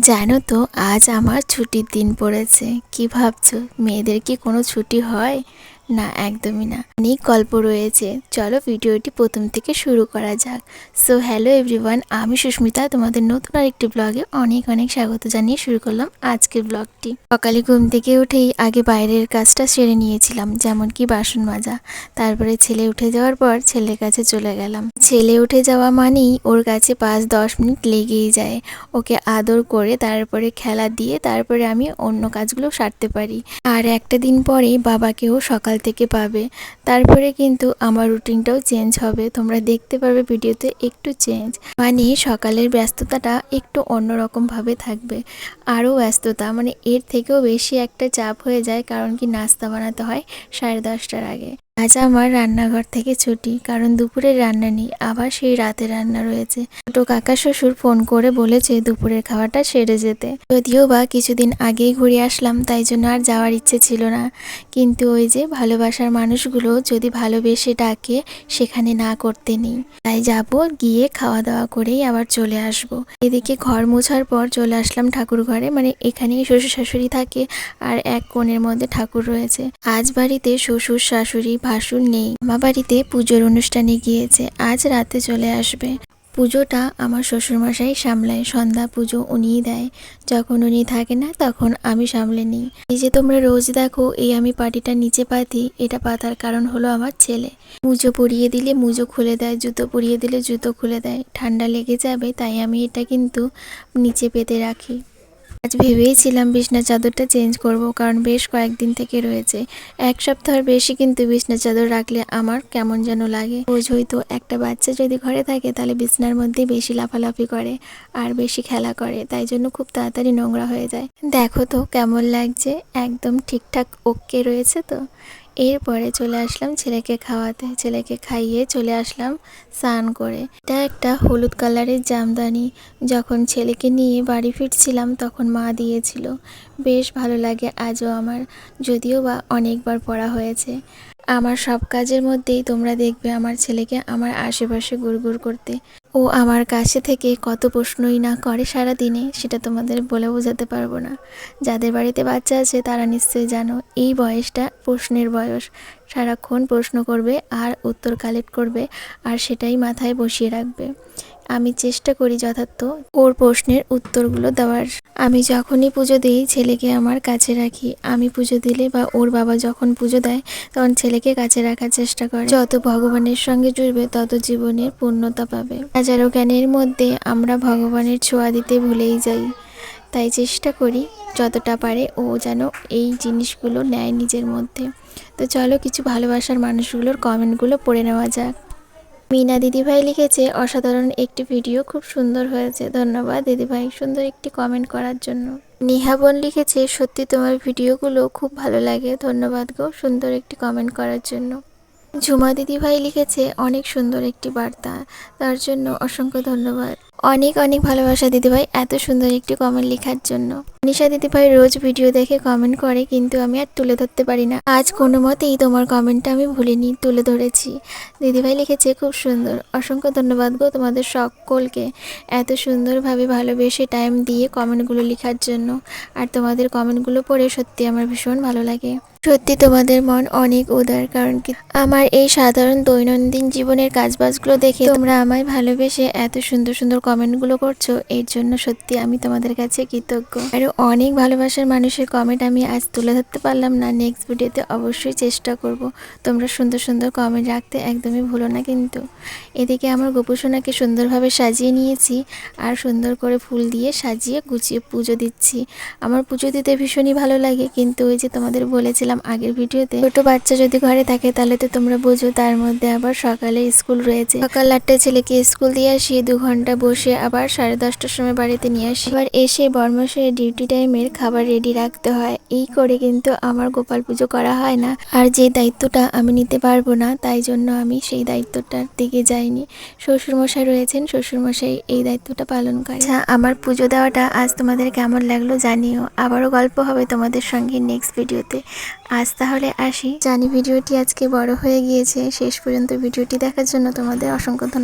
জানো তো আজ আমার ছুটির দিন পড়েছে। কি ভাবছো, মেয়েদের কি কোনো ছুটি হয়? না, একদমই না। অনেক গল্প রয়েছে, চলো ভিডিওটি প্রথম থেকে শুরু করা যাক। সো হ্যালো এভরিওয়ান, আমি সুস্মিতা, তোমাদের নতুন আরেকটি ব্লগে অনেক অনেক স্বাগত জানিয়ে শুরু করলাম আজকের ব্লগটি। সকালে ঘুম থেকে উঠেই আগে বাইরের কাজটা সেরে নিয়েছিলাম, যেমন কি বাসন মাজা। তারপরে ছেলে উঠে যাওয়ার পর ছেলের কাছে চলে গেলাম। ছেলে উঠে যাওয়া মানেই ওর কাছে 5-10 মিনিট লেগেই যায়। ওকে আদর করে তারপরে খেলা দিয়ে তারপরে আমি অন্য কাজগুলো সারতে পারি। আর একটা দিন পরে বাবাকেও সকাল থেকে পাবে, তারপরে কিন্তু আমার রুটিনটাও চেঞ্জ হবে। তোমরা দেখতে পারবে ভিডিওতে একটু চেঞ্জ, মানে সকালের ব্যস্ততাটা একটু অন্যরকম ভাবে থাকবে। আরও ব্যস্ততা, মানে এর থেকেও বেশি একটা চাপ হয়ে যায়, কারণ কি নাস্তা বানাতে হয় 10:30টার আগে। আজ আমার রান্নাঘর থেকে ছুটি, কারণ দুপুরের রান্না নেই, আবার সেই রাতে রান্না রয়েছে। ছোট কাকা শ্বশুর ফোন করে বলেছে দুপুরের খাওয়াটা সেরে যেতে। যদিও বা কিছুদিন আগেই ঘুরে আসলাম, তাই জন্য আর যাওয়ার ইচ্ছে ছিল না। কিন্তু ওই যে ভালোবাসার মানুষগুলো যদি ভালোবেসে ডাকে, সেখানে না করতে নেই। তাই যাব, গিয়ে খাওয়া দাওয়া করেই আবার চলে আসব। এদিকে ঘর মোছার পর চলে আসলাম ঠাকুর ঘরে, মানে এখানেই শ্বশুর শাশুড়ি থাকে আর এক কোণের মধ্যে ঠাকুর রয়েছে। আজ বাড়িতে শ্বশুর শাশুড়ি ভাসুর নেই, মা বাড়িতে পুজোর অনুষ্ঠানে গিয়েছে, আজ রাতে চলে আসবে। পুজোটা আমার শ্বশুরমশাই সামলায়, সন্ধ্যা পুজো উনিই দেয়। যখন উনি থাকে না তখন আমি সামলে নিই। এই যে তোমরা রোজ দেখো এই আমি পাটিটা নিচে পাতি, এটা পাতার কারণ হলো আমার ছেলে। মুজো পরিয়ে দিলে মুজো খুলে দেয়, জুতো পরিয়ে দিলে জুতো খুলে দেয়। ঠান্ডা লেগে যাবে, তাই আমি এটা কিন্তু নিচে পেতে রাখি। আজ ভেবেইছিলাম বিছনা চাদরটা চেঞ্জ করব, কারণ বেশ কয়েকদিন থেকে রয়েছে। এক সপ্তাহের বেশি কিন্তু বিছনা চাদর রাখলে আমার কেমন যেন লাগে। বোঝই তো, একটা বাচ্চা যদি ঘরে থাকে তাহলে বিছনার মধ্যে বেশি লাফালাফি করে আর বেশি খেলা করে, তাই জন্য খুব তাড়াতাড়ি নোংরা হয়ে যায়। দেখো তো কেমন লাগছে, একদম ঠিকঠাক ওকে রয়েছে তো। এরপরে চলে আসলাম ছেলেকে খাওয়াতে, ছেলেকে খাইয়ে চলে আসলাম স্নান করে। এটা একটা হলুদ কালারের জামদানি, যখন ছেলেকে নিয়ে বাড়ি ফিরছিলাম তখন মা দিয়েছিল। বেশ ভালো লাগে আজও আমার, যদিও বা অনেকবার পরা হয়েছে। আমার সব কাজের মধ্যেই তোমরা দেখবে আমার ছেলেকে আমার আশেপাশে গুড়গুড় করতে। ও আমার কাছে থেকে কত প্রশ্নই না করে সারা দিনে, সেটা তোমাদের বলে বোঝাতে পারবো না। যাদের বাড়িতে বাচ্চা আছে তারা নিশ্চয়ই জানো, এই বয়সটা প্রশ্নের বয়স। সারাক্ষণ প্রশ্ন করবে আর উত্তর কালেক্ট করবে, আর সেটাই মাথায় বসিয়ে রাখবে। আমি চেষ্টা করি যথার্থ ওর প্রশ্নের উত্তরগুলো দেওয়ার। আমি যখনই পুজো দিই ছেলেকে আমার কাছে রাখি। আমি পুজো দিলে বা ওর বাবা যখন পুজো দেয় তখন ছেলেকে কাছে রাখার চেষ্টা করে। যত ভগবানের সঙ্গে জুড়বে তত জীবনের পূর্ণতা পাবে। হাজারো জ্ঞানের মধ্যে আমরা ভগবানের ছোঁয়া দিতে ভুলেই যাই, তাই চেষ্টা করি যতটা পারে ও যেন এই জিনিসগুলো নেয় নিজের মধ্যে। তো চলো কিছু ভালোবাসার মানুষগুলোর কমেন্টগুলো পড়ে নেওয়া যাক। মিনা দিদিভাই লিখেছে, অসাধারণ একটি ভিডিও, খুব সুন্দর হয়েছে। ধন্যবাদ দিদিভাই সুন্দর একটি কমেন্ট করার জন্য। নেহা বোন লিখেছে, সত্যি তোমার ভিডিওগুলো খুব ভালো লাগে। ধন্যবাদ গো সুন্দর একটি কমেন্ট করার জন্য। ঝুমা দিদিভাই লিখেছে, অনেক সুন্দর একটি বার্তা, তার জন্য অসংখ্য ধন্যবাদ। অনেক অনেক ভালোবাসা দিদিভাই এত সুন্দর একটি কমেন্ট লেখার জন্য। নিশা দিদিভাই রোজ ভিডিও দেখে কমেন্ট করে, কিন্তু আমি আর তুলে ধরতে পারি না। আজ কোনো মতেই তোমার কমেন্টটা আমি ভুলিনি, তুলে ধরেছি। দিদিভাই লিখেছে, খুব সুন্দর। অসংখ্য ধন্যবাদ গো তোমাদের সকলকে এত সুন্দরভাবে ভালোবেসে টাইম দিয়ে কমেন্টগুলো লেখার জন্য। আর তোমাদের কমেন্টগুলো পড়ে সত্যি আমার ভীষণ ভালো লাগে। সত্যি তোমাদের মন অনেক উদার, কারণ কি আমার এই সাধারণ দৈনন্দিন জীবনের কাজবাজগুলো দেখে তোমরা আমায় ভালোবেসে এত সুন্দর সুন্দর কমেন্টগুলো করছো, এর জন্য সত্যি আমি তোমাদের কাছে কৃতজ্ঞ। আরও অনেক ভালোবাসার মানুষের কমেন্ট আমি আজ তুলে ধরতে পারলাম না, নেক্সট ভিডিওতে অবশ্যই চেষ্টা করব। তোমরা সুন্দর সুন্দর কমেন্ট রাখতে একদমই ভুলো না কিন্তু। এদিকে আমার গোপুসোনাকে সুন্দরভাবে সাজিয়ে নিয়েছি, আর সুন্দর করে ফুল দিয়ে সাজিয়ে গুছিয়ে পুজো দিচ্ছি। আমার পুজো দিতে ভীষণই ভালো লাগে, কিন্তু ওই যে তোমাদের বলেছিলাম আগের ভিডিওতে, ছোট বাচ্চা যদি ঘরে থাকে তাহলে তো তোমরা বোঝো, তার মধ্যে আবার সকালে স্কুল রয়েছে। সকাল 8টায় ছেলেকে স্কুল দিয়ে আসি, 2 ঘন্টা বসে আবার 10:30টার সময় বাড়িতে নিয়ে আসি। আবার এসে বর্মশাইয়ের ডিউটি টাইমের খাবার রেডি রাখতে হয়। এই করে কিন্তু আমার গোপাল পুজো করা হয় না। আর যে দায়িত্বটা আমি নিতে পারবো না, তাই জন্য আমি সেই দায়িত্বটার দিকে যাইনি। শ্বশুরমশাই রয়েছেন, শ্বশুরমশাই এই দায়িত্বটা পালন করে। আচ্ছা, আমার পুজো দেওয়াটা আজ তোমাদের কেমন লাগলো জানিও। আবারও গল্প হবে তোমাদের সঙ্গে নেক্সট ভিডিওতে। আজ তাহলে আসি। জানি ভিডিওটি আজকে বড় হয়ে গিয়েছে, শেষ পর্যন্ত ভিডিওটি দেখার জন্য তোমাদের অসংখ্য ধন্যবাদ।